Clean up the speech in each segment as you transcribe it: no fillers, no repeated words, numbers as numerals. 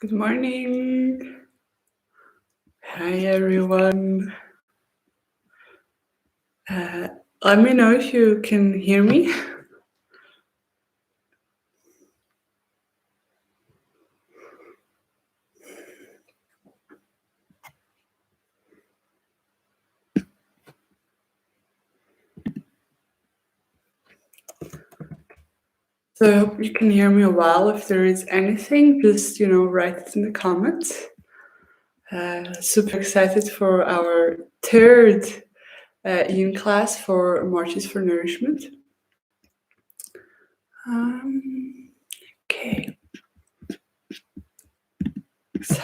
Good morning. Hi, everyone. Uh, Let me know if you can hear me. So I hope you can hear me well. If there is anything, just write it in the comments. Super excited for our third Yin class for Marches for Nourishment. Okay. So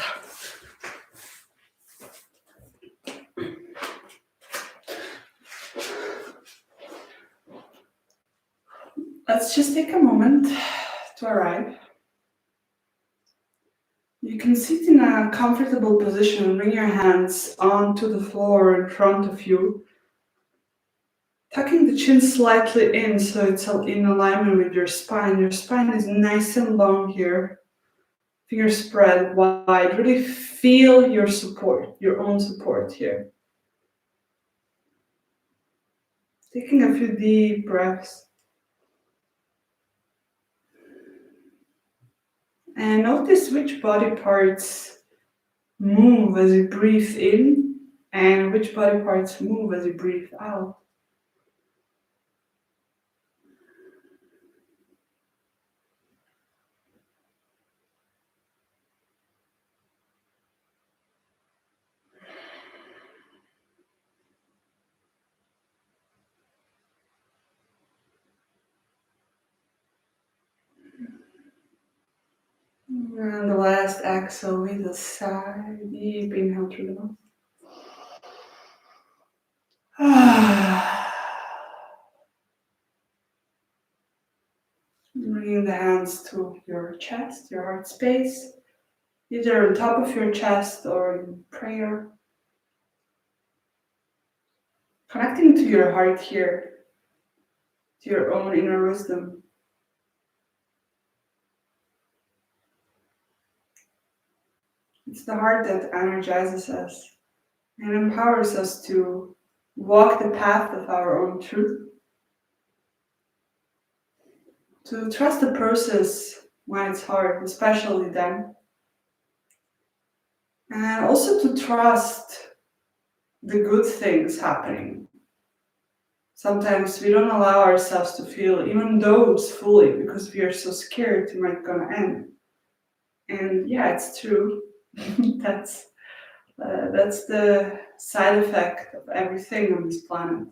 let's just take a moment to arrive. You can sit in a comfortable position and bring your hands onto the floor in front of you, tucking the chin slightly in so it's in alignment with your spine. Your spine is nice and long here. Fingers spread wide. Really feel your support, your own support here. Taking a few deep breaths. And notice which body parts move as you breathe in and which body parts move as you breathe out. And the last exhale with a sigh. Deep inhale through the mouth. Bringing the hands to your chest, your heart space, either on top of your chest or in prayer. Connecting to your heart here, to your own inner wisdom. It's the heart that energizes us and empowers us to walk the path of our own truth, to trust the process when it's hard, especially then, and also to trust the good things happening. Sometimes we don't allow ourselves to feel even those fully because we are so scared it might gonna end. And yeah, it's true. that's that's the side effect of everything on this planet.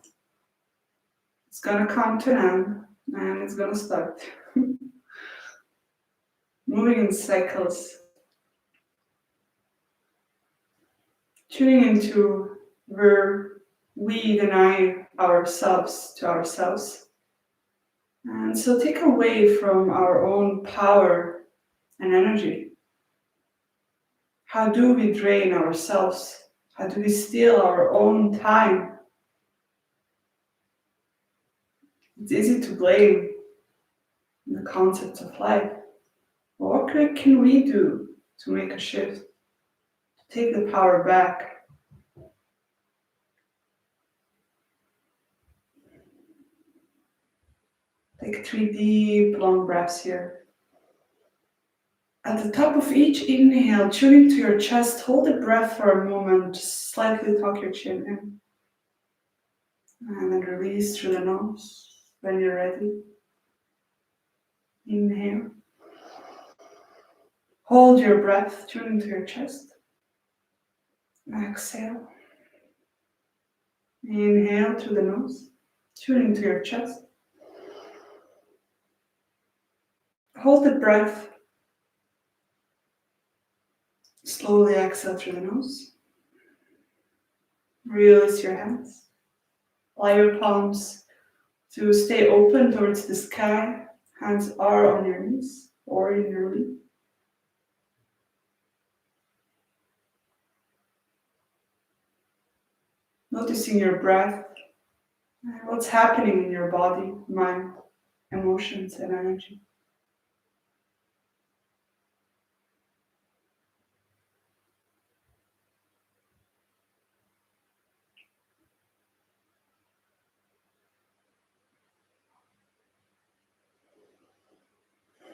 It's gonna come to an end and it's gonna start. Moving in cycles, tuning into where we deny ourselves to ourselves. And so take away from our own power and energy. How do we drain ourselves? How do we steal our own time? It's easy to blame the concept of life. What can we do to make a shift, to take the power back? Take 3 deep, long breaths here. At the top of each inhale, tuning to your chest, hold the breath for a moment, just slightly tuck your chin in. And then release through the nose when you're ready. Inhale. Hold your breath, tuning to your chest. Exhale. Inhale through the nose, tuning to your chest. Hold the breath. Slowly exhale through the nose. Release your hands. Allow your palms to stay open towards the sky. Hands are on your knees or in your lap. Noticing your breath, what's happening in your body, mind, emotions, and energy.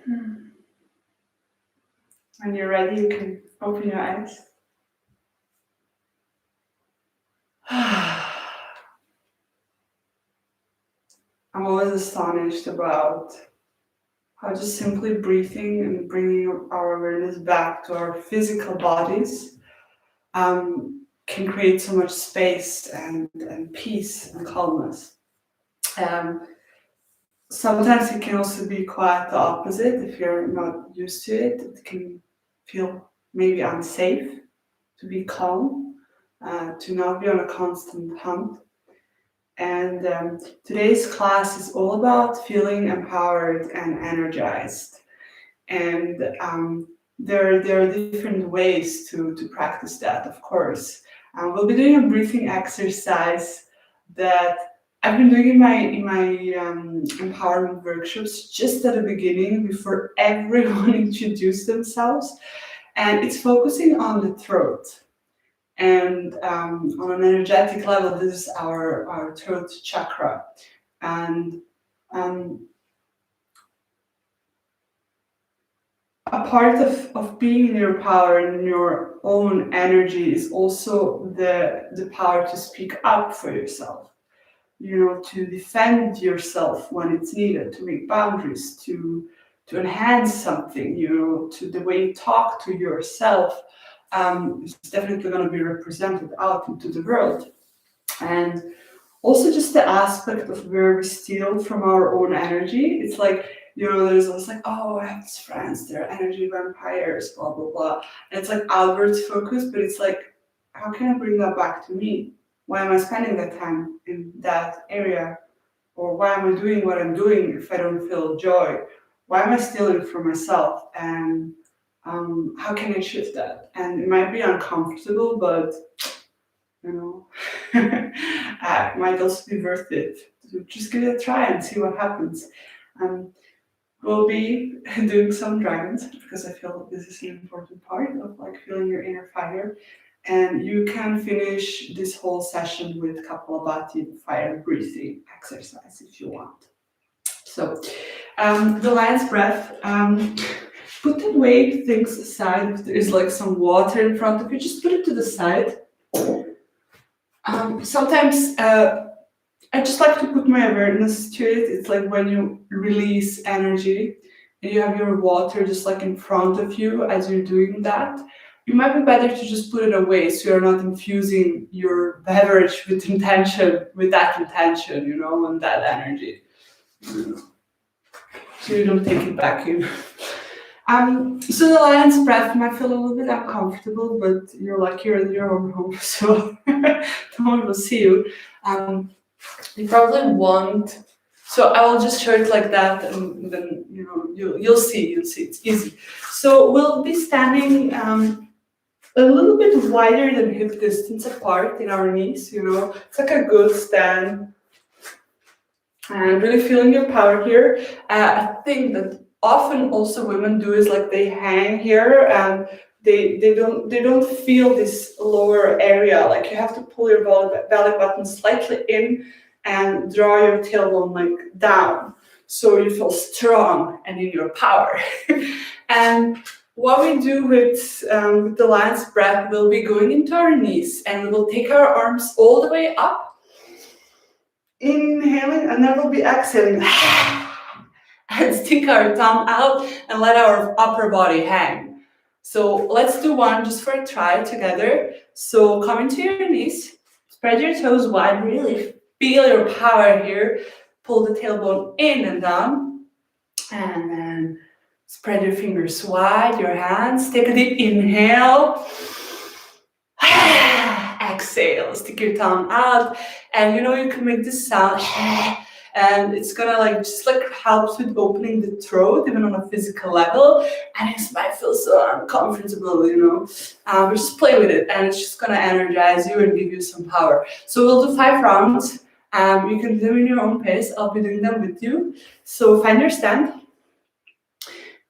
When you're ready, you can open your eyes. I'm always astonished about how just simply breathing and bringing our awareness back to our physical bodies can create so much space and peace and calmness. Um, Sometimes it can also be quite the opposite. If you're not used to it, it can feel maybe unsafe to be calm, to not be on a constant hunt. And today's class is all about feeling empowered and energized. And there are different ways to practice that, of course. We'll be doing a breathing exercise that I've been doing in my empowerment workshops just at the beginning before everyone introduced themselves, and it's focusing on the throat. And on an energetic level, this is our throat chakra, and a part of being in your power and in your own energy is also the power to speak up for yourself, to defend yourself when it's needed, to make boundaries, to enhance something, to the way you talk to yourself. It's definitely going to be represented out into the world. And also just the aspect of where we steal from our own energy. It's like, there's always like, oh, I have these friends, they're energy vampires, blah, blah, blah. And it's like outwards focus, but it's like, how can I bring that back to me? Why am I spending that time in that area? Or why am I doing what I'm doing if I don't feel joy? Why am I stealing from myself? And how can I shift that? And it might be uncomfortable, but it might also be worth it. So just give it a try and see what happens. We'll be doing some dragons because I feel this is an important part of like feeling your inner fire. And you can finish this whole session with Kapalabhati fire breathing exercise if you want. So the lion's breath. Put the weight things aside. If there is like some water in front of you, just put it to the side. Sometimes I just like to put my awareness to it. It's like when you release energy and you have your water just like in front of you as you're doing that. It might be better to just put it away so you're not infusing your beverage with that intention, and that energy. So you don't take it back in. So the lion's breath might feel a little bit uncomfortable, but you're in your own home, so no one will see you. You probably won't. So I will just show it like that, and then you'll see. It's easy. So we'll be standing a little bit wider than hip distance apart in our knees. It's like a good stand, and really feeling your power here. I think that often also women do is like they hang here and they don't feel this lower area. Like you have to pull your belly button slightly in and draw your tailbone like down, so you feel strong and in your power. And what we do with the lion's breath, we'll be going into our knees and we will take our arms all the way up, inhaling, and then we'll be exhaling and stick our tongue out and let our upper body hang. So let's do one just for a try together. So come into your knees, spread your toes wide, really feel your power here. Pull the tailbone in and down, and then spread your fingers wide, your hands. Take a deep inhale. Exhale, stick your tongue out, and you can make this sound, and it's gonna just helps with opening the throat even on a physical level, and it might feel so uncomfortable, but just play with it, and it's just gonna energize you and give you some power. So we'll do 5 rounds. You can do them in your own pace. I'll be doing them with you. So find your stand,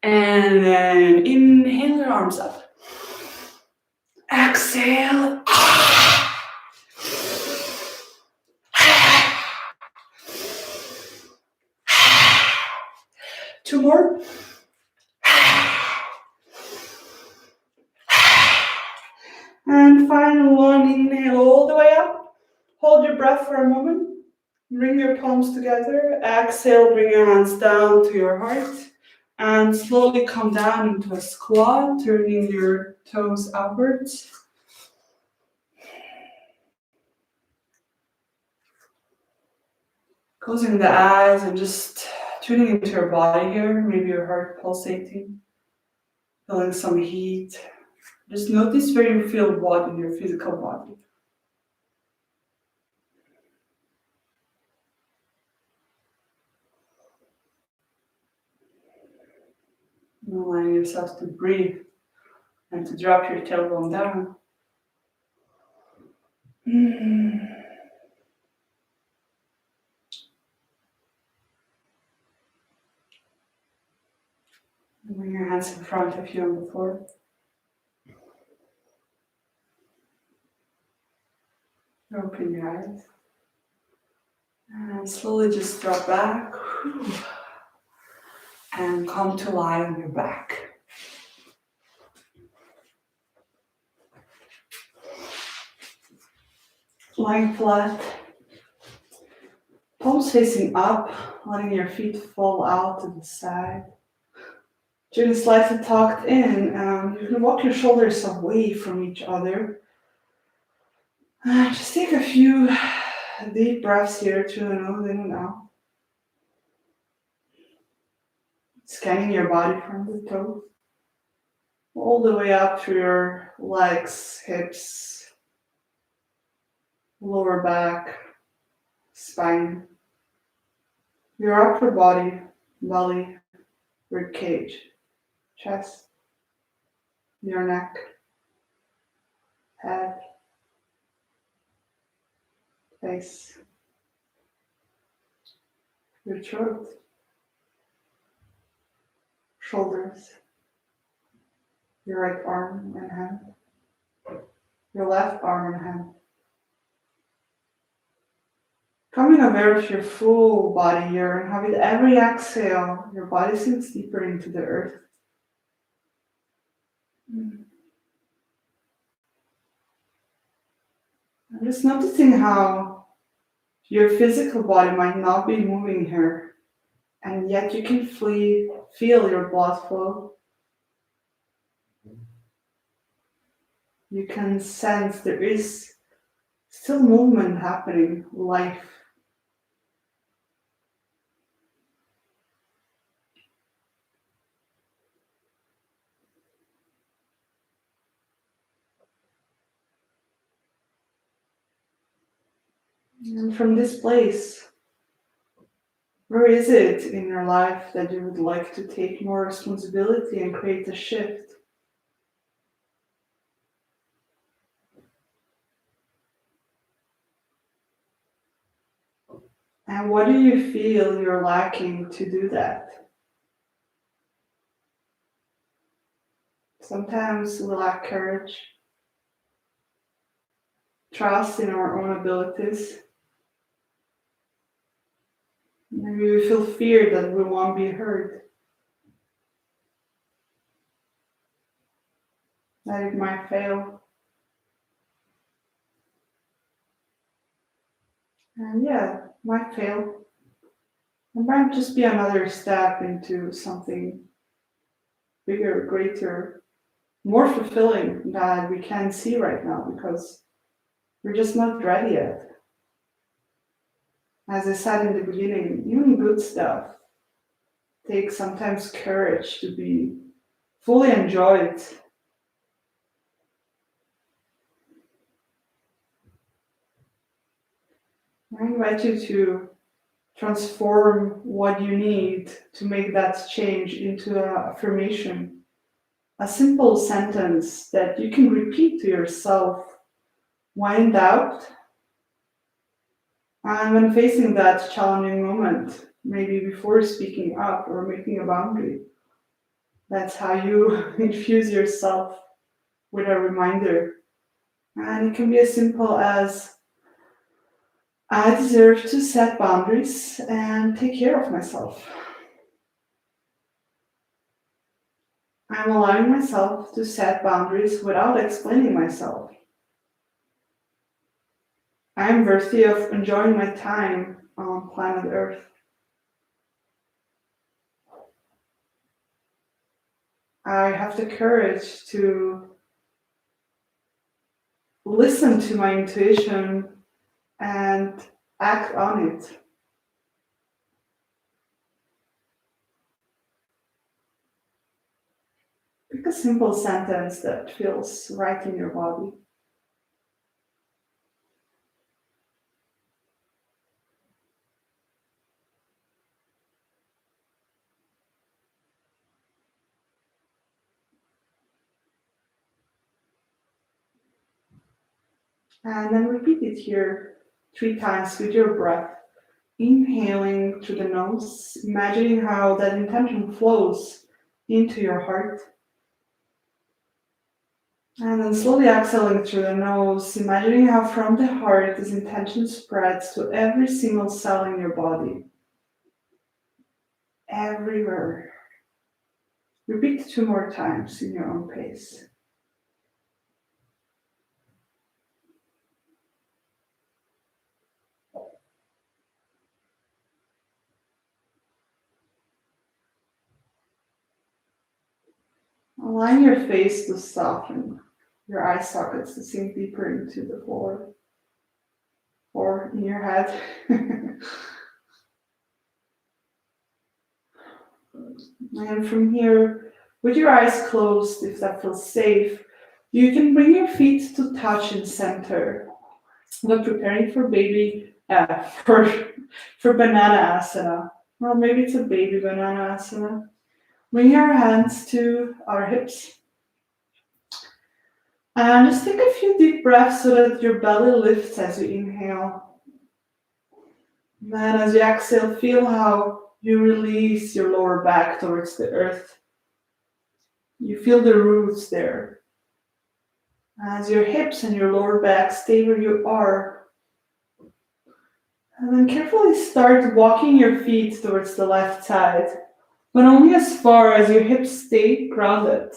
and then inhale your arms up. Exhale. 2 more. for a moment. Bring your palms together. Exhale, bring your hands down to your heart. And slowly come down into a squat, turning your toes outwards. Closing the eyes and just tuning into your body here. Maybe your heart pulsating. Feeling some heat. Just notice where you feel what in your physical body. And allowing yourself to breathe and to drop your tailbone down. Bring your hands in front of you on the floor. Open your eyes. And slowly just drop back. And come to lie on your back. Lying flat. Palms facing up, letting your feet fall out to the side. Chin is slightly tucked in. You can walk your shoulders away from each other. Just take a few deep breaths here through the nose in and out. Scanning your body from the toes all the way up through your legs, hips, lower back, spine, your upper body, belly, rib cage, chest, your neck, head, face, your throat, shoulders, your right arm and hand, your left arm and hand. Coming aware of your full body here, and how with every exhale, your body sinks deeper into the earth. I'm just noticing how your physical body might not be moving here, and yet you can feel your blood flow. You can sense there is still movement happening, life. And from this place, where is it in your life that you would like to take more responsibility and create a shift? And what do you feel you're lacking to do that? Sometimes we lack courage, trust in our own abilities. Maybe we feel fear that we won't be heard, that it might fail. And yeah, might fail. It might just be another step into something bigger, greater, more fulfilling that we can't see right now because we're just not ready yet. As I said in the beginning, even good stuff takes sometimes courage to be fully enjoyed. I invite you to transform what you need to make that change into an affirmation, a simple sentence that you can repeat to yourself when in doubt and when facing that challenging moment, maybe before speaking up or making a boundary. That's how you infuse yourself with a reminder. And it can be as simple as, I deserve to set boundaries and take care of myself. I'm allowing myself to set boundaries without explaining myself. I am worthy of enjoying my time on planet Earth. I have the courage to listen to my intuition and act on it. Pick a simple sentence that feels right in your body. And then repeat it here 3 times with your breath. Inhaling through the nose, imagining how that intention flows into your heart. And then slowly exhaling through the nose, imagining how from the heart this intention spreads to every single cell in your body. Everywhere. Repeat 2 more times in your own pace. Align your face to soften, your eye sockets to sink deeper into the floor or in your head. And from here, with your eyes closed, if that feels safe, you can bring your feet to touch in center. We're preparing for for banana asana. Well, maybe it's a baby banana asana. Bring your hands to our hips. And just take a few deep breaths so that your belly lifts as you inhale. And then as you exhale, feel how you release your lower back towards the earth. You feel the roots there. As your hips and your lower back stay where you are. And then carefully start walking your feet towards the left side, but only as far as your hips stay grounded.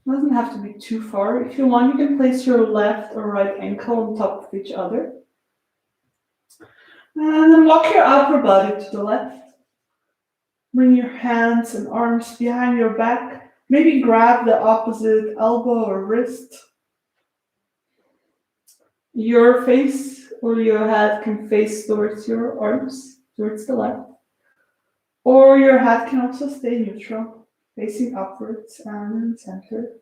It doesn't have to be too far. If you want, you can place your left or right ankle on top of each other. And then walk your upper body to the left. Bring your hands and arms behind your back. Maybe grab the opposite elbow or wrist. Your face or your head can face towards your arms, towards the left. Or your head can also stay neutral, facing upwards and in center.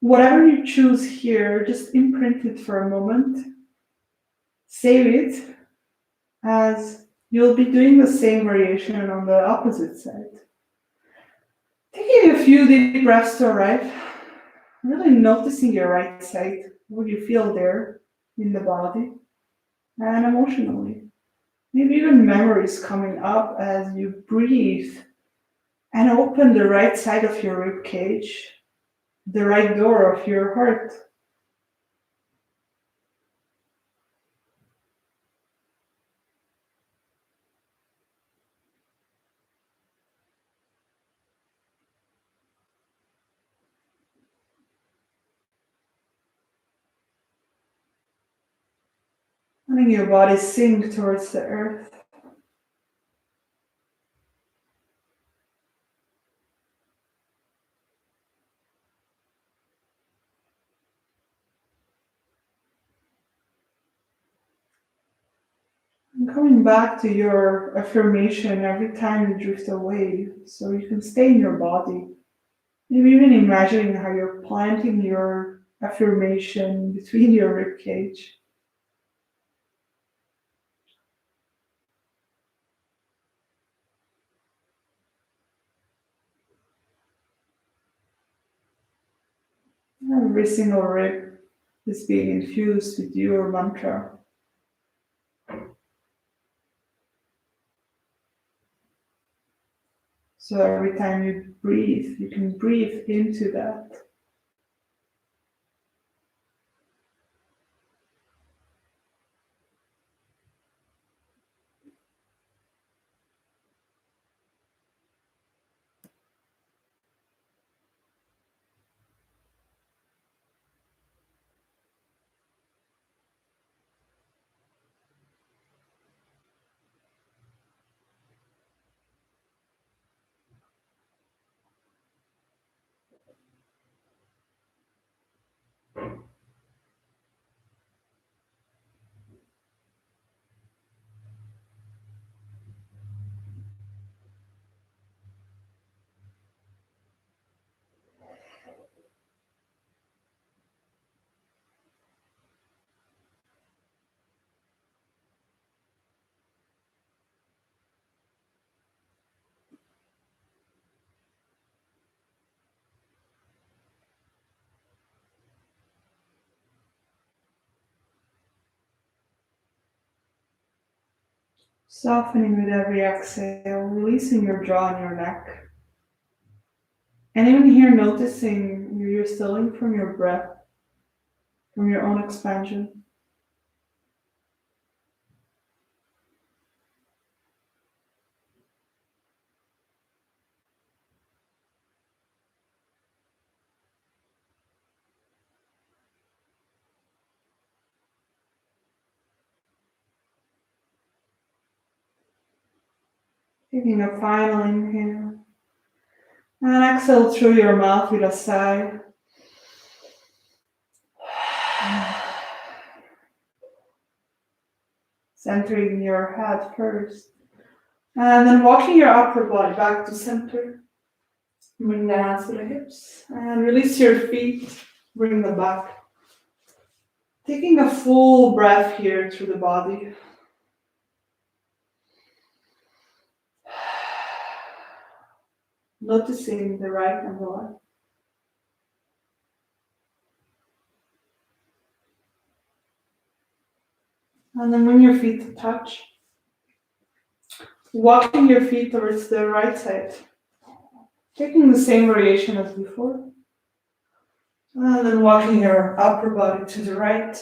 Whatever you choose here, just imprint it for a moment. Save it as you'll be doing the same variation on the opposite side. Taking a few deep breaths to arrive, really noticing your right side, what you feel there in the body and emotionally. Maybe even memories coming up as you breathe and open the right side of your rib cage, the right door of your heart. Letting your body sink towards the earth. And coming back to your affirmation every time you drift away, so you can stay in your body. Maybe even imagining how you're planting your affirmation between your rib cage. Every single rib is being infused with your mantra. So every time you breathe, you can breathe into that. Softening with every exhale, releasing your jaw and your neck. And even here, noticing you're stilling from your breath, from your own expansion. Taking a final inhale. And exhale through your mouth with a sigh. Centering your head first. And then walking your upper body back to center. Bring the hands to the hips. And release your feet. Bring them back. Taking a full breath here through the body. Noticing the right and the left. And then when your feet touch, walking your feet towards the right side. Taking the same variation as before. And then walking your upper body to the right.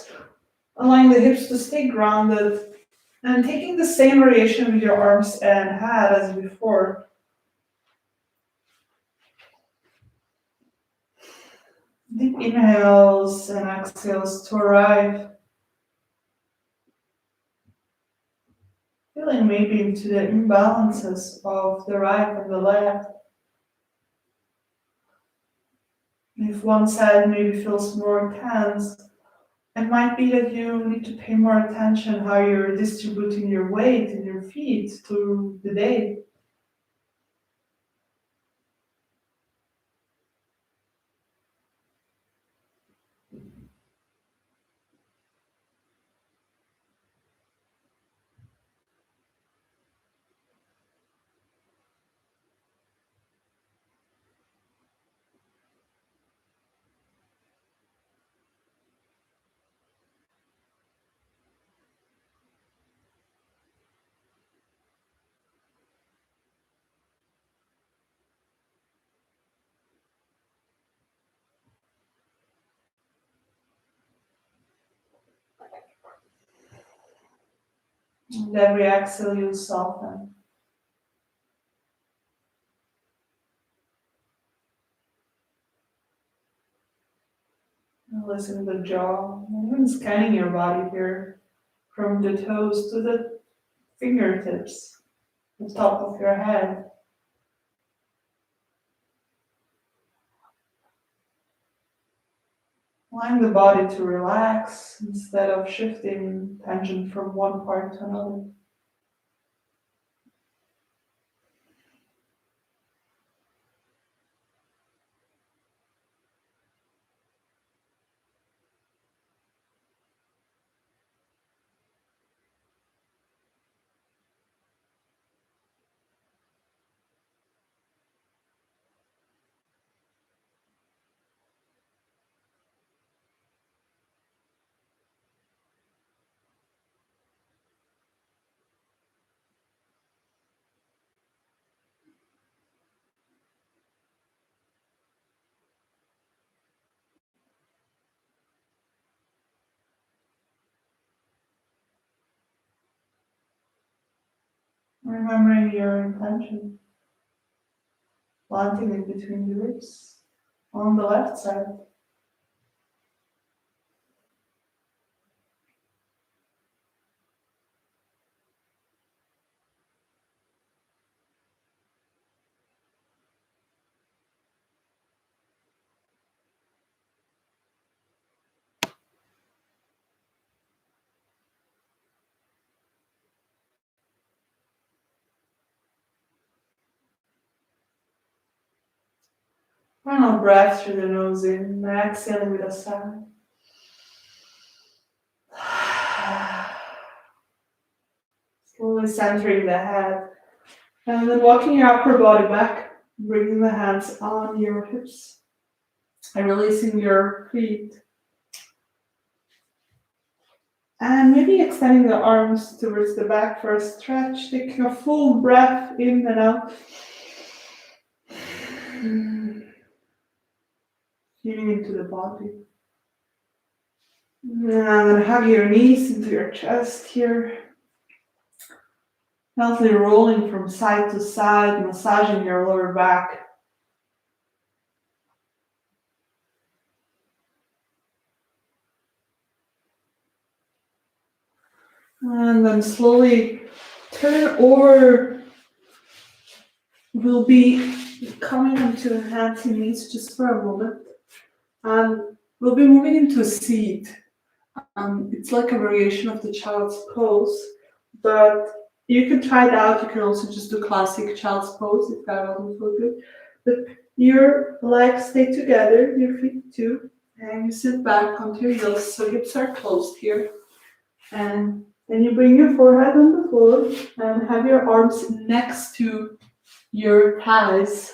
Allowing the hips to stay grounded. And taking the same variation with your arms and head as before. Deep inhales and exhales to arrive. Feeling maybe into the imbalances of the right and the left. If one side maybe feels more tense, it might be that you need to pay more attention how you're distributing your weight in your feet through the day. And every exhale you soften. And listen to the jaw, even scanning your body here from the toes to the fingertips, the top of your head. Allowing the body to relax instead of shifting tension from one part to another. Remembering your intention, planting it between the ribs on the left side. Final breath through the nose in, exhaling with a sigh. Slowly centering the head. And then walking your upper body back, bringing the hands on your hips. And releasing your feet. And maybe extending the arms towards the back for a stretch, taking a full breath in and out. Feeling into the body. And then hug your knees into your chest here. Gently rolling from side to side, massaging your lower back. And then slowly turn over. We'll be coming onto hands and knees just for a moment. And we'll be moving into a seat. It's like a variation of the child's pose, but you can try it out. You can also just do classic child's pose if that doesn't feel good. But your legs stay together, your feet too, and you sit back onto your heels so hips are closed here. And then you bring your forehead on the floor and have your arms next to your thighs.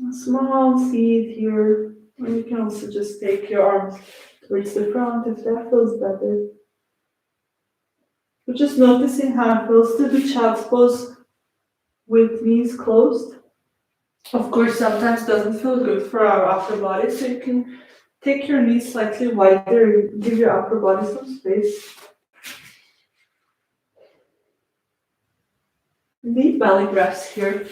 A small seat here. And you can also just take your arms towards the front if that feels better. But just noticing how it feels to do child's pose with knees closed. Of course, sometimes doesn't feel good for our upper body, so you can take your knees slightly wider and give your upper body some space. Deep belly breaths here.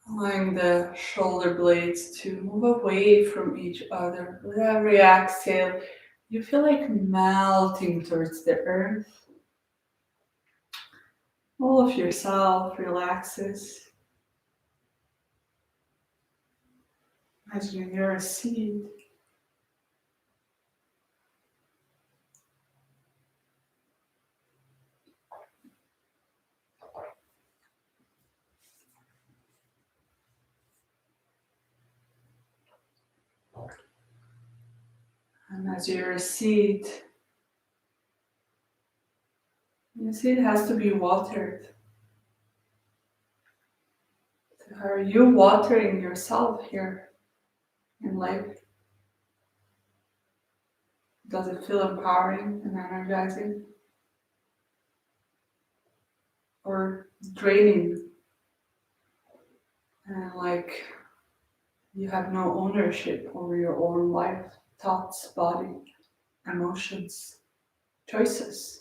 Allowing the shoulder blades to move away from each other. With every exhale, you feel like melting towards the earth. All of yourself relaxes. Imagine you're a seed. And as you're a seed, the seed has to be watered. So how are you watering yourself here in life? Does it feel empowering and energizing? Or draining? And like you have no ownership over your own life, thoughts, body, emotions, choices.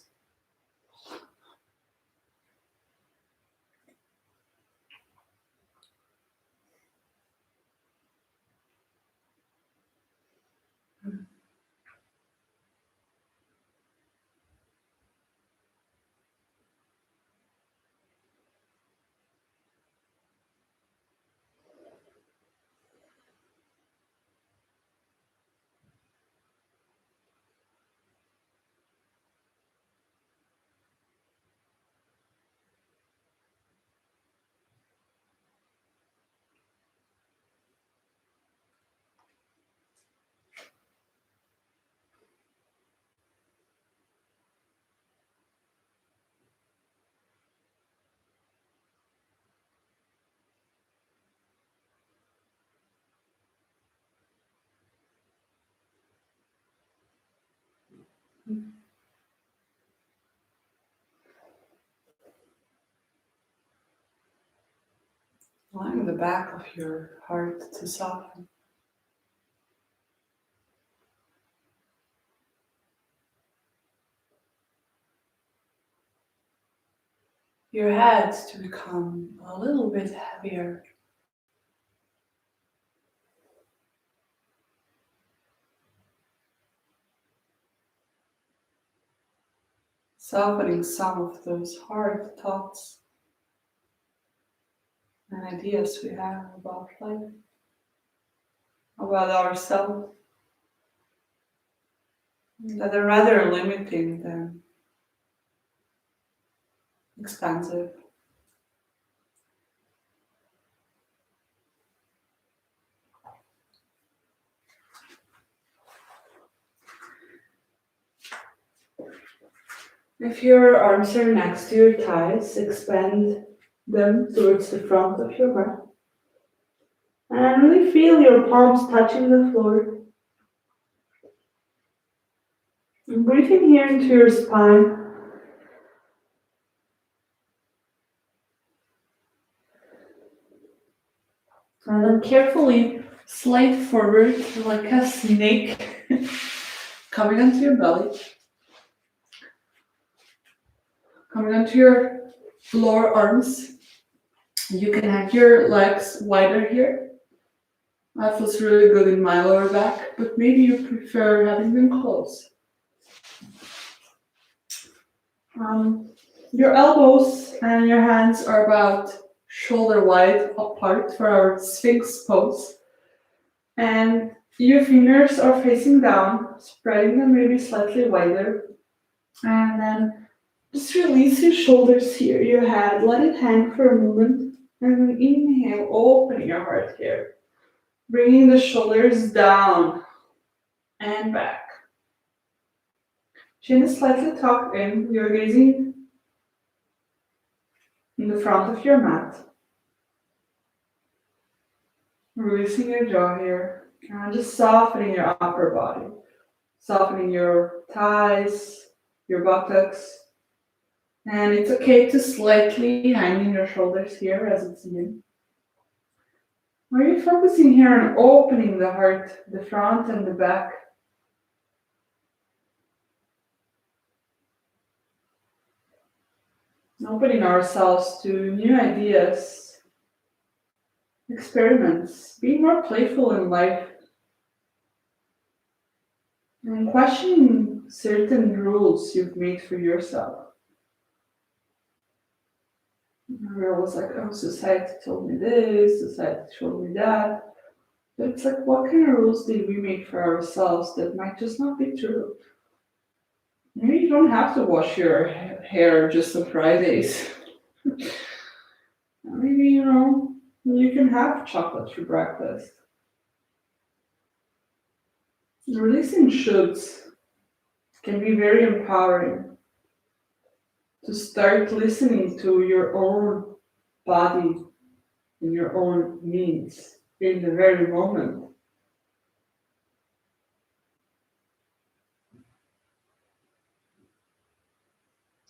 Allowing the back of your heart to soften. Your head to become a little bit heavier. Softening some of those hard thoughts and ideas we have about life, about ourselves, that are rather limiting than expansive. If your arms are next to your thighs, expand them towards the front of your back. And really feel your palms touching the floor. And breathing here into your spine. And then carefully slide forward like a snake, coming onto your belly. Coming onto your lower arms. You can have your legs wider here. That feels really good in my lower back, but maybe you prefer having them closed. Your elbows and your hands are about shoulder wide apart for our Sphinx pose. And your fingers are facing down, spreading them maybe slightly wider. And then just release your shoulders here, your head, let it hang for a moment. And then inhale, opening your heart here. Bringing the shoulders down and back. Chin is slightly tucked in. You're gazing in the front of your mat. Releasing your jaw here. And just softening your upper body. Softening your thighs, your buttocks. And it's okay to slightly hang your shoulders here as it's in. Are you focusing here on opening the heart, the front and the back? Opening ourselves to new ideas, experiments, being more playful in life, and questioning certain rules you've made for yourself. We're always like, oh, society told me this, society told me that. But it's like, what kind of rules did we make for ourselves that might just not be true? Maybe you don't have to wash your hair just on Fridays. Maybe, you can have chocolate for breakfast. Releasing shoulds can be very empowering. To start listening to your own body and your own needs in the very moment.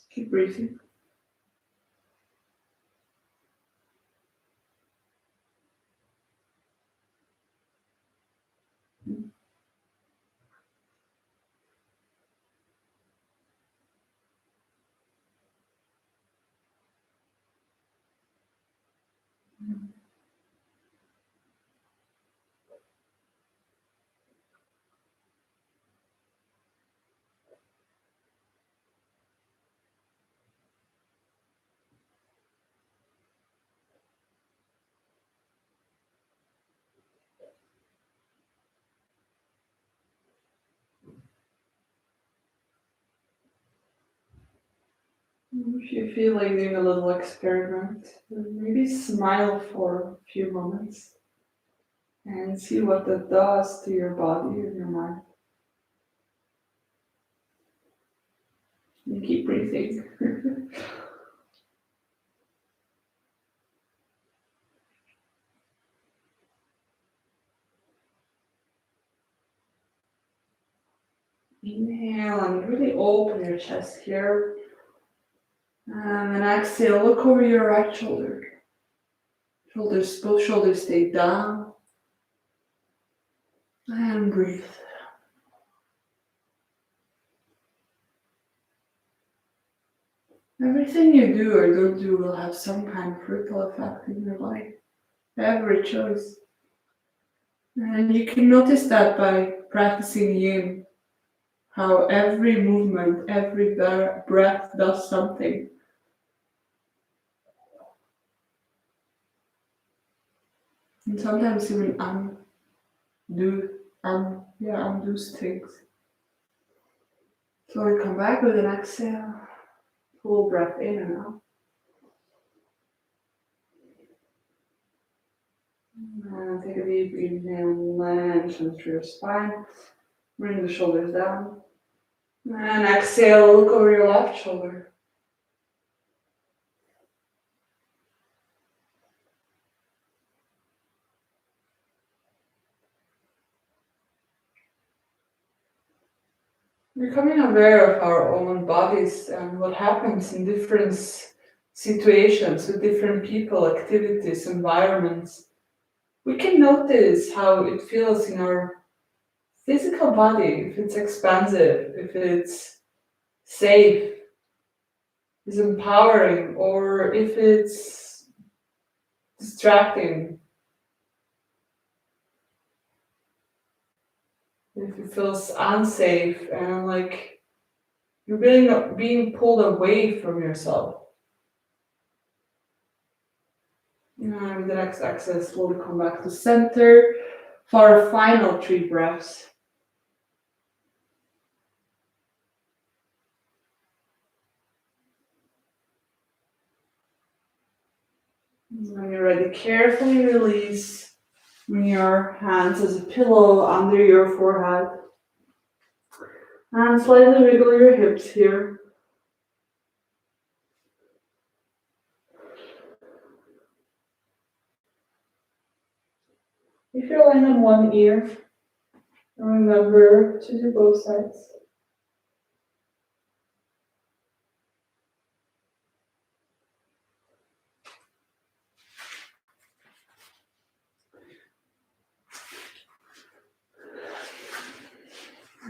Keep breathing. If you feel like doing a little experiment, maybe smile for a few moments and see what that does to your body and your mind. And keep breathing. Inhale and really open your chest here. And then exhale, look over your right shoulder. Both shoulders stay down. And breathe. Everything you do or don't do will have some kind of ripple effect in your life. Every choice. And you can notice that by practicing yin. How every movement, every breath does something. And sometimes even undoes things. So we come back with an exhale. Full breath in and out. And take a deep inhale, lengthen through your spine. Bring the shoulders down. And exhale, look over your left shoulder. Becoming aware of our own bodies and what happens in different situations with different people, activities, environments. We can notice how it feels in our physical body, if it's expansive, if it's safe, is empowering, or if it's distracting, if it feels unsafe and like you're really not being pulled away from yourself. And with the next exhale, slowly come back to center for our final 3 breaths. When you're ready, carefully release. Bring your hands as a pillow under your forehead. And slightly wiggle your hips here. If you're lying on one ear, remember to do both sides.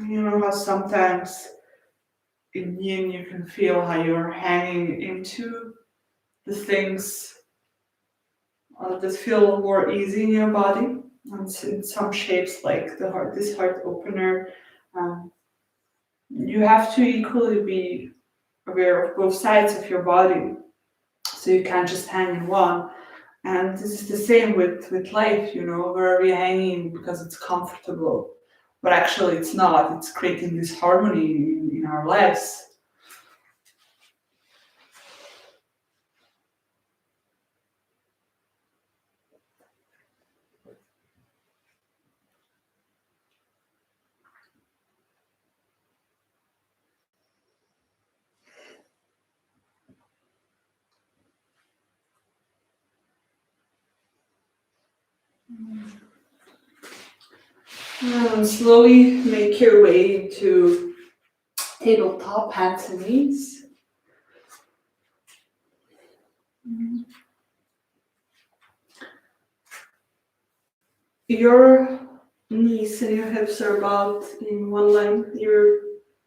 You know how sometimes in yin you can feel how you're hanging into the things that feel more easy in your body. And in some shapes, like the heart, this heart opener, um, you have to equally be aware of both sides of your body. So you can't just hang in one. And this is the same with life, you know, where we're hanging because it's comfortable. But actually it's not. It's creating this harmony in our lives. And slowly make your way to tabletop, hands and knees. Your knees and your hips are about in one line. Your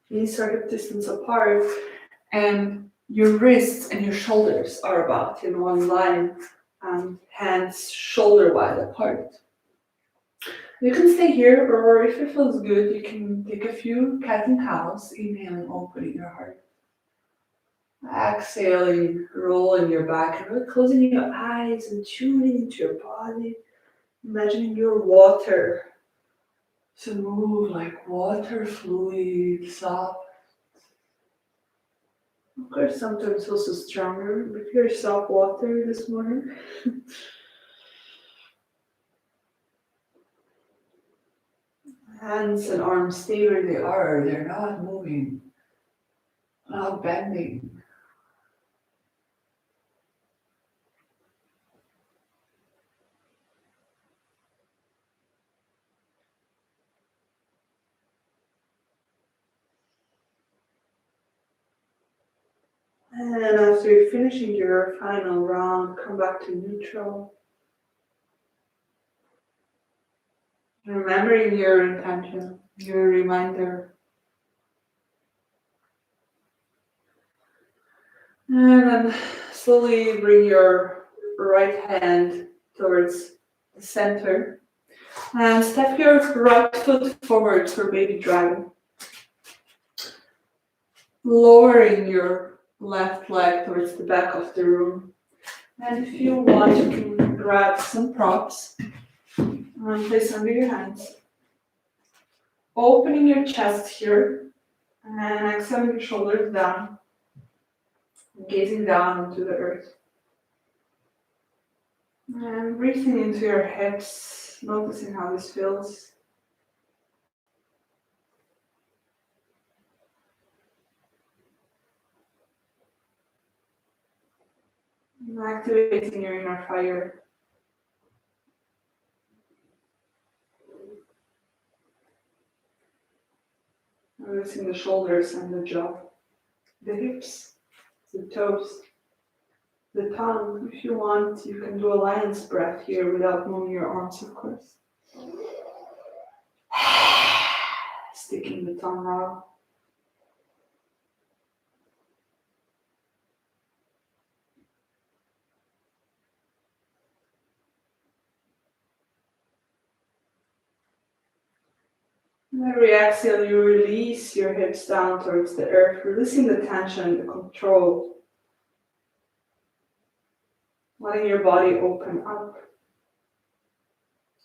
knees are hip distance apart, and your wrists and your shoulders are about in one line, and hands shoulder wide apart. You can stay here, or if it feels good, you can take a few cat and cows, inhaling, opening your heart. Exhaling, rolling your back, and really closing your eyes and tuning into your body. Imagining your water to move like water, fluid, soft. Of course, sometimes also stronger, but you're soft water this morning. Hands and arms stay where they are. They're not moving, not bending. And after you're finishing your final round, come back to neutral. Remembering your intention, your reminder. And then slowly bring your right hand towards the center. And step your right foot forward for baby dragon. Lowering your left leg towards the back of the room. And if you want, you can grab some props and place under your hands. Opening your chest here and exhaling your shoulders down, gazing down into the earth. And breathing into your hips, noticing how this feels. And activating your inner fire. Noticing the shoulders and the jaw, the hips, the toes, the tongue. If you want, you can do a lion's breath here without moving your arms, of course. Sticking the tongue out. And every exhale, you release your hips down towards the earth, releasing the tension, the control. Letting your body open up.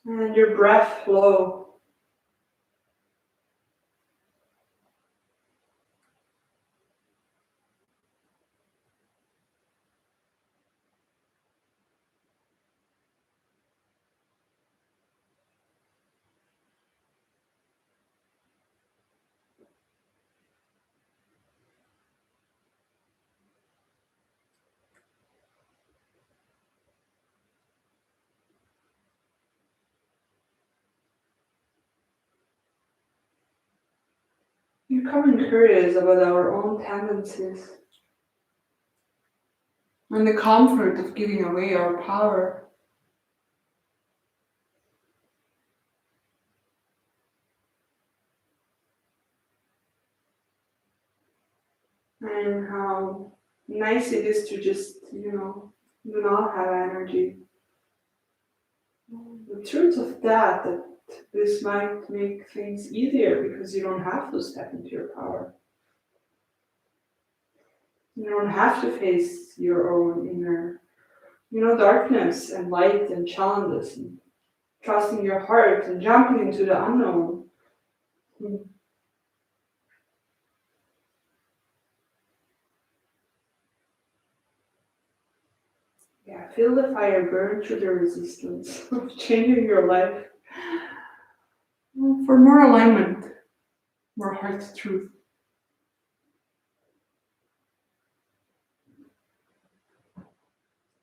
And your breath flow. Becoming curious about our own tendencies and the comfort of giving away our power. And how nice it is to just, do not have energy. The truth of that this might make things easier because you don't have to step into your power. You don't have to face your own inner, darkness and light and challenges and trusting your heart and jumping into the unknown. Yeah, feel the fire burn through the resistance of changing your life for more alignment, more heart truth.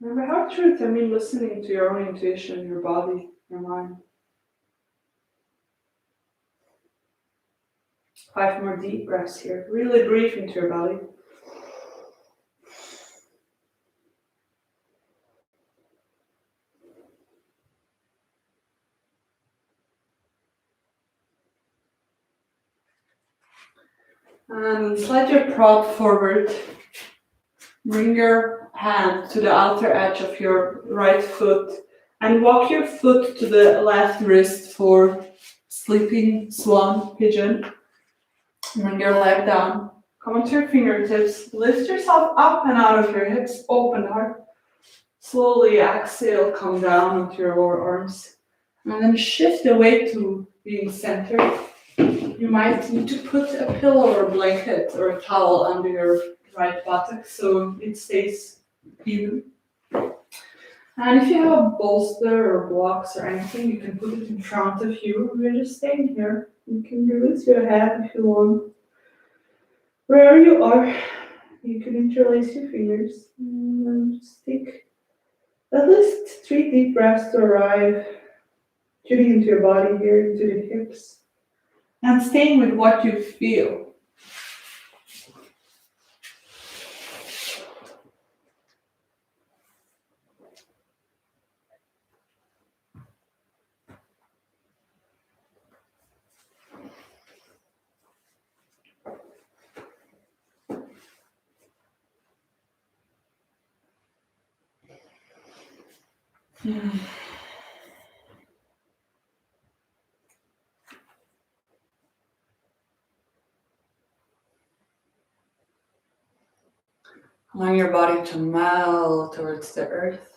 And by heart truth, I mean listening to your own intuition, your body, your mind. 5 more deep breaths here. Really breathe into your belly. And slide your prop forward. Bring your hand to the outer edge of your right foot and walk your foot to the left wrist for sleeping swan pigeon. Bring your leg down. Come onto your fingertips. Lift yourself up and out of your hips. Open heart. Slowly exhale, come down onto your lower arms. And then shift the weight to being centered. You might need to put a pillow or a blanket or a towel under your right buttock so it stays even. And if you have a bolster or blocks or anything, you can put it in front of you. We're just staying here. You can release your head if you want. Wherever you are, you can interlace your fingers and just take at least 3 deep breaths to arrive, tuning into your body here, into the hips, and staying with what you feel. Allow your body to melt towards the earth.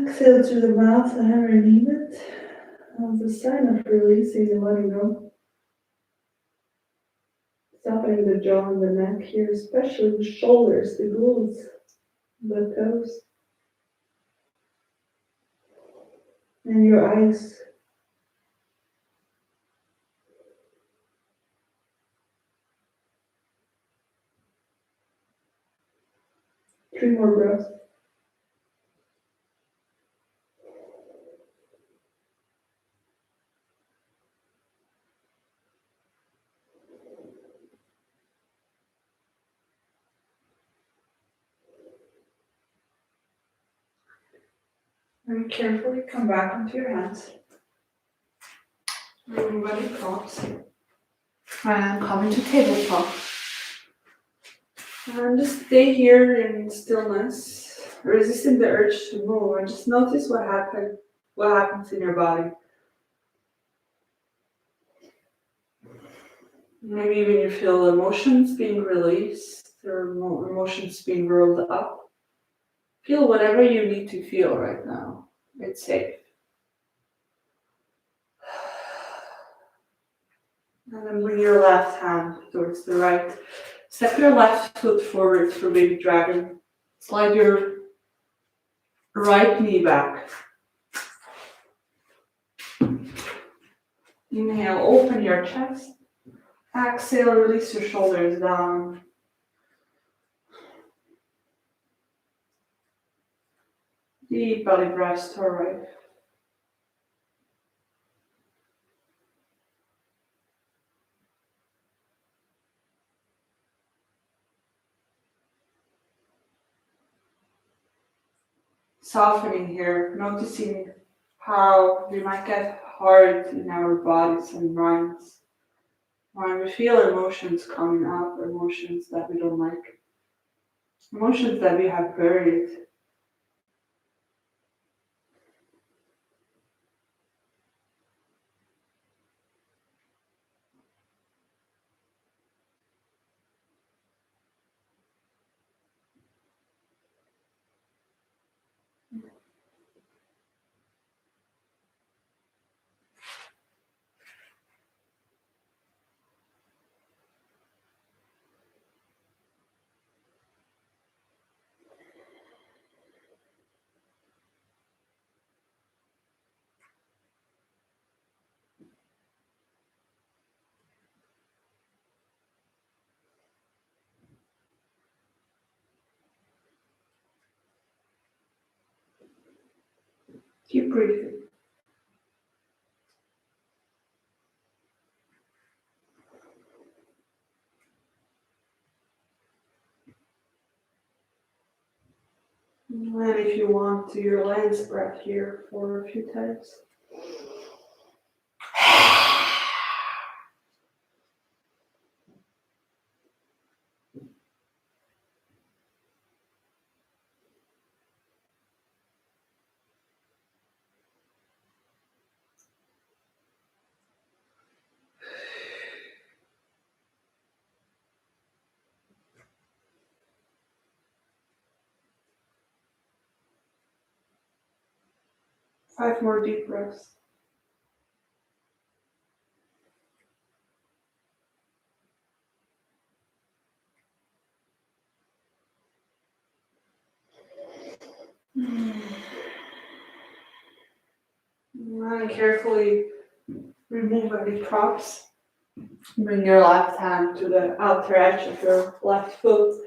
Exhale through the mouth underneath it as a sign of releasing and letting go. Softening the jaw and the neck here, especially the shoulders, the glutes, the toes, and your eyes. 3 more breaths. And carefully come back onto your hands. Remove any props. And come into tabletop. And just stay here in stillness, resisting the urge to move, and just notice what happens in your body. Maybe even you feel emotions being released or emotions being rolled up. Feel whatever you need to feel right now. It's safe. And then bring your left hand towards the right. Step your left foot forward for baby dragon. Slide your right knee back. Inhale, open your chest. Exhale, release your shoulders down. Deep belly breaths to our right. Softening here, noticing how we might get hard in our bodies and minds when we feel emotions coming up, emotions that we don't like, emotions that we have buried. Keep breathing. And if you want, do your lion's breath here for a few times. Five more deep breaths. And carefully remove any props. Bring your left hand to the outer edge of your left foot.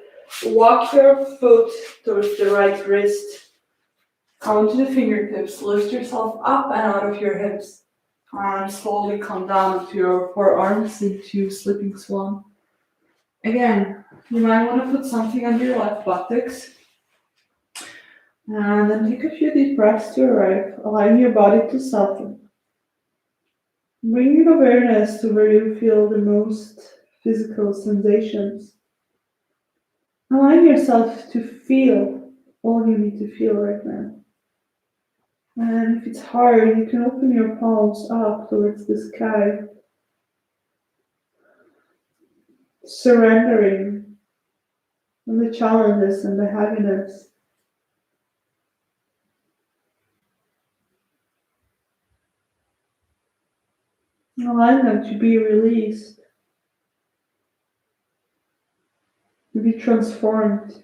Walk your foot towards the right wrist. Come to the fingertips. Lift yourself up and out of your hips. And slowly come down to your forearms into sleeping swan. Again, you might want to put something under your left buttocks. And then take a few deep breaths to arrive, allowing your body to soften. Bring your awareness to where you feel the most physical sensations. Allowing yourself to feel all you need to feel right now. And if it's hard, you can open your palms up towards the sky, surrendering and the challenges and the heaviness. And allowing them to be released, to be transformed.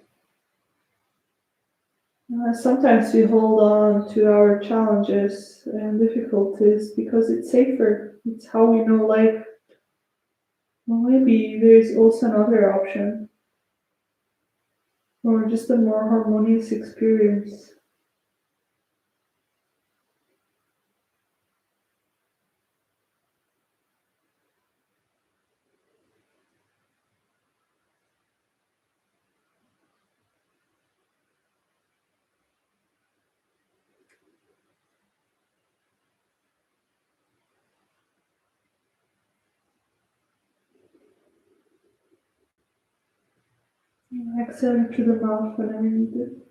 Sometimes we hold on to our challenges and difficulties because it's safer. It's how we know life. Well, maybe there is also another option, or just a more harmonious experience. Exhaling through the mouth whenever needed.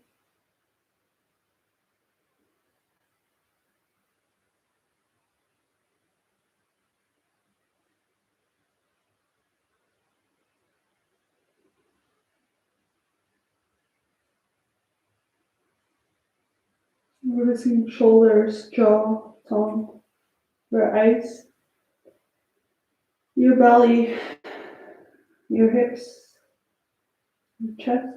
Releasing shoulders, jaw, tongue, your eyes, your belly, your hips, your chest.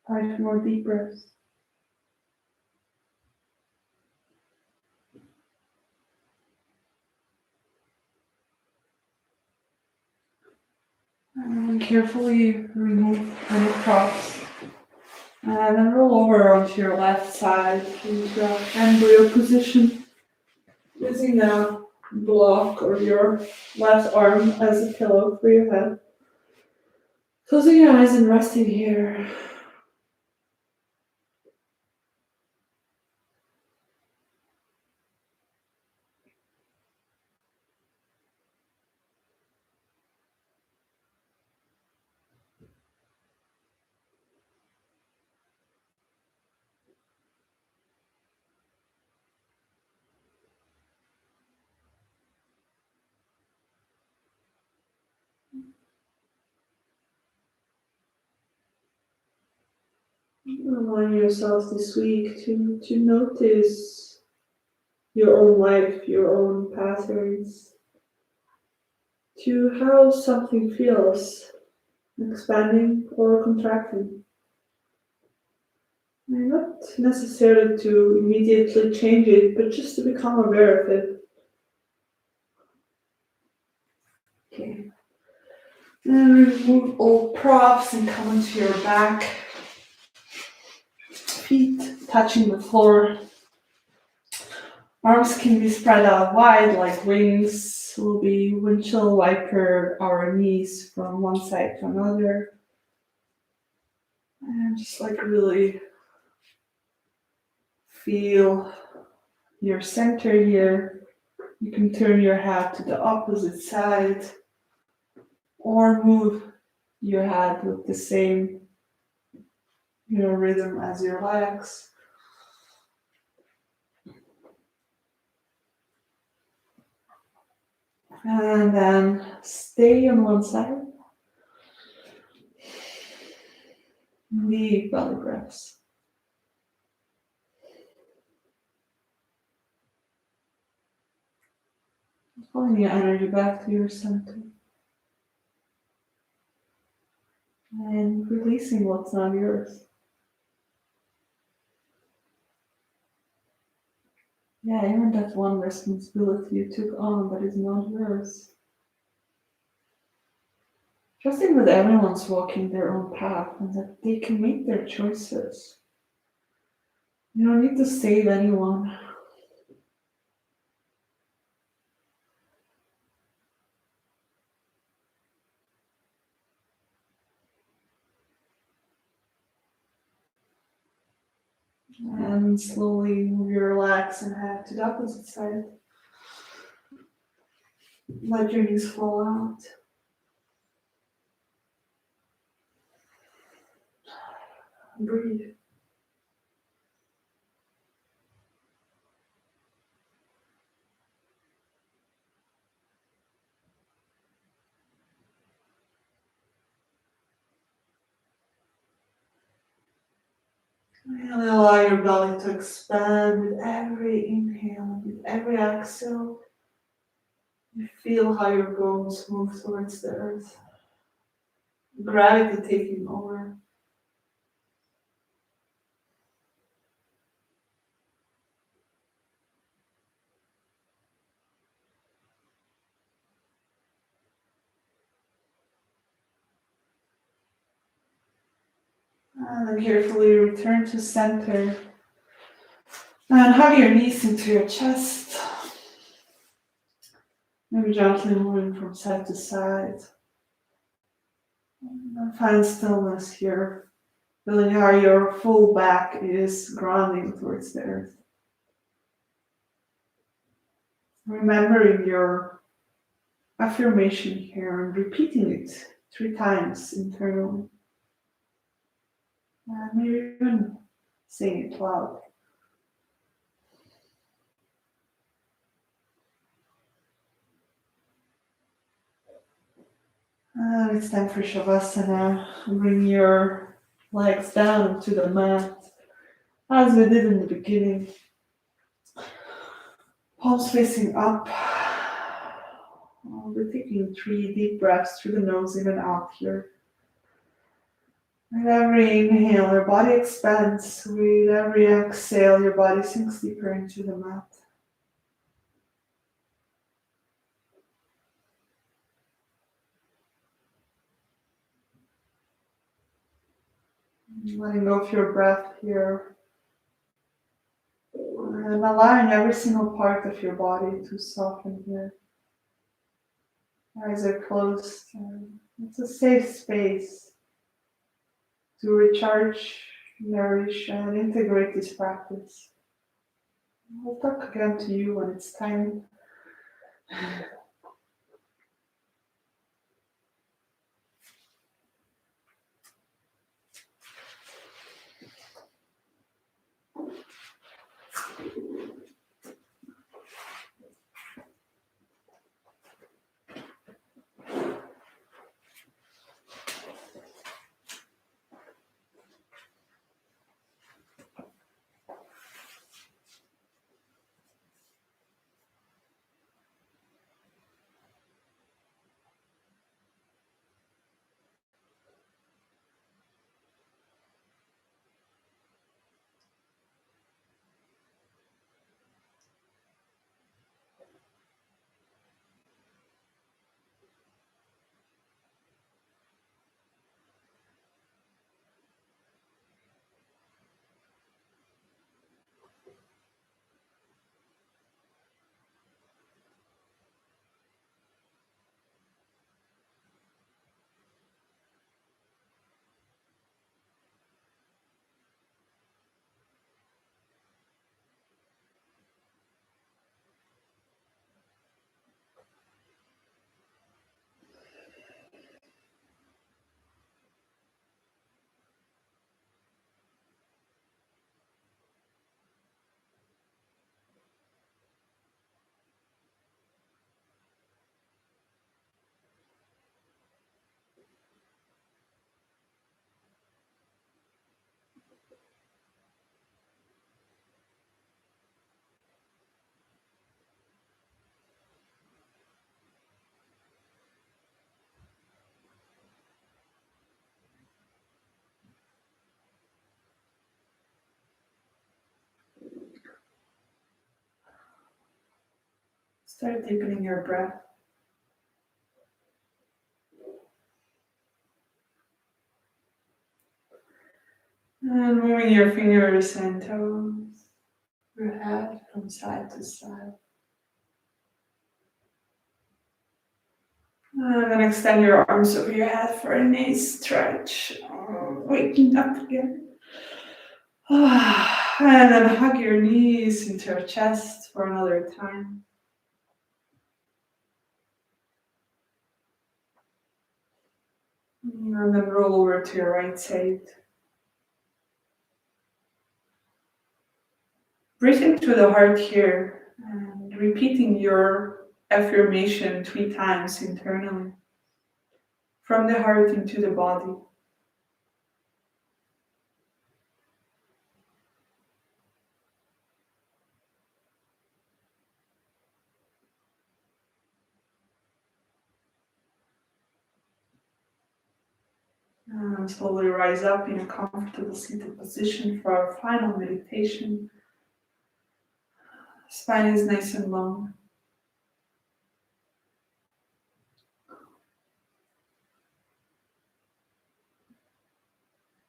Five more deep breaths. And carefully remove any props. And then roll over onto your left side into embryo position, using a block or your left arm as a pillow for your head. Closing your eyes and resting here. Remind yourself this week to notice your own life, your own patterns, to how something feels, expanding or contracting. And not necessarily to immediately change it, but just to become aware of it. Okay. And remove all props and come onto your back. Feet touching the floor. Arms can be spread out wide like wings. Will be windshield wiper our knees from one side to another. And just like really feel your center here. You can turn your head to the opposite side or move your head with the same rhythm as your legs. And then stay on one side. Deep belly breaths. Pulling your energy back to your center. And releasing what's not yours. Yeah, even that one responsibility you took on that is not yours. Trusting that everyone's walking their own path and that they can make their choices. You don't need to save anyone. And slowly move your legs and head to the opposite side. Let your knees fall out. Breathe. And allow your belly to expand with every inhale, with every exhale. You feel how your bones move towards the earth. Gravity taking over. And then carefully return to center. And hug your knees into your chest. Maybe gently moving from side to side. And find stillness here. Feeling how your full back is grounding towards the earth. Remembering your affirmation here and repeating it 3 times internally. And maybe even saying it loud. And it's time for Shavasana. Bring your legs down to the mat, as we did in the beginning. Palms facing up. We're taking 3 deep breaths through the nose, in and out here. With every inhale, your body expands. With every exhale, your body sinks deeper into the mat. Letting go of your breath here. And allowing every single part of your body to soften here. Eyes are closed. It's a safe space to recharge, nourish, and integrate this practice. I'll talk again to you when it's time. Start deepening your breath. And moving your fingers and toes, your head from side to side. And then extend your arms over your head for a nice stretch. Waking up again. And then hug your knees into your chest for another time. And then roll over to your right side. Breathing through the heart here and repeating your affirmation 3 times internally. From the heart into the body. And slowly rise up in a comfortable seated position for our final meditation. Spine is nice and long.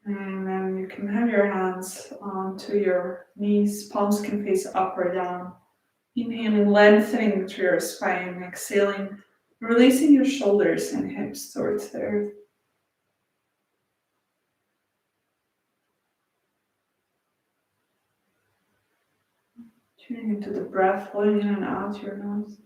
And then you can have your hands onto your knees, palms can face up or down. Inhaling, lengthening through your spine, exhaling, releasing your shoulders and hips towards the earth. Tuning into the breath, flowing in and out your nose.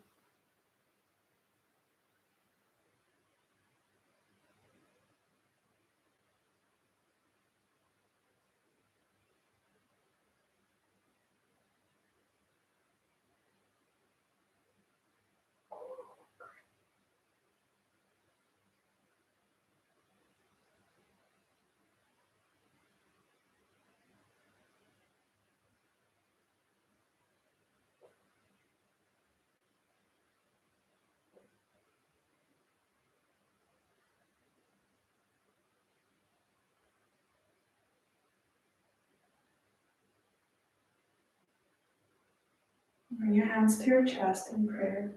Bring your hands to your chest in prayer.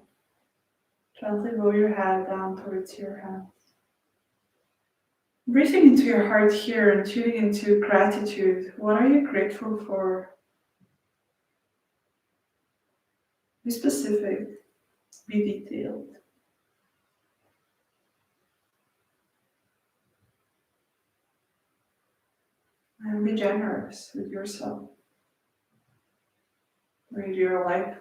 Gently roll your head down towards your hands. Breathing into your heart here and tuning into gratitude. What are you grateful for? Be specific, be detailed. And be generous with yourself, with your life.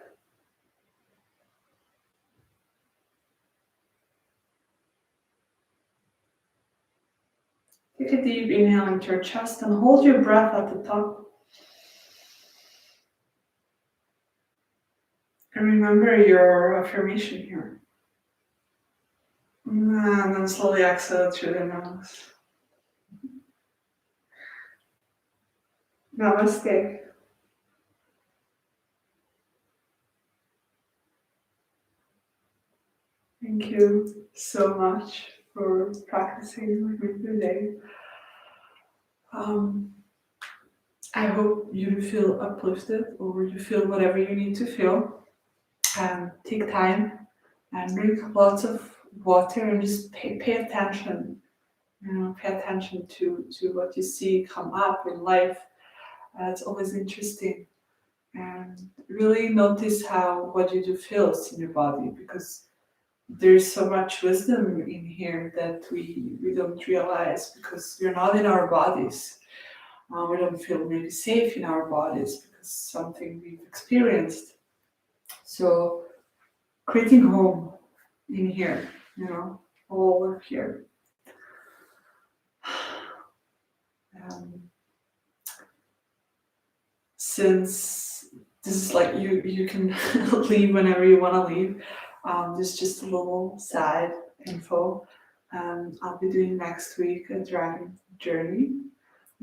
Take a deep inhale into your chest and hold your breath at the top. And remember your affirmation here. And then slowly exhale through the nose. Namaste. Thank you so much for practicing with me today. I hope you feel uplifted or you feel whatever you need to feel. Take time and drink lots of water and just pay attention. Pay attention to what you see come up in life. It's always interesting. And really notice how what you do feels in your body, because there's so much wisdom in here that we don't realize because we're not in our bodies. We don't feel maybe safe in our bodies because something we've experienced. So creating home in here, all of here. Since this is like you can leave whenever you want to leave. There's just a little side info. I'll be doing next week a dragon journey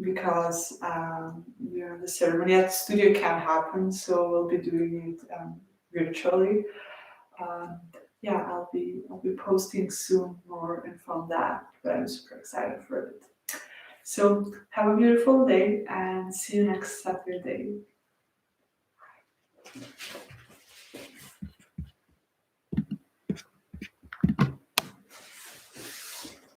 because the ceremony at the studio can't happen, so we'll be doing it virtually. Yeah, I'll be posting soon more info on that, but I'm super excited for it. So have a beautiful day and see you next Saturday.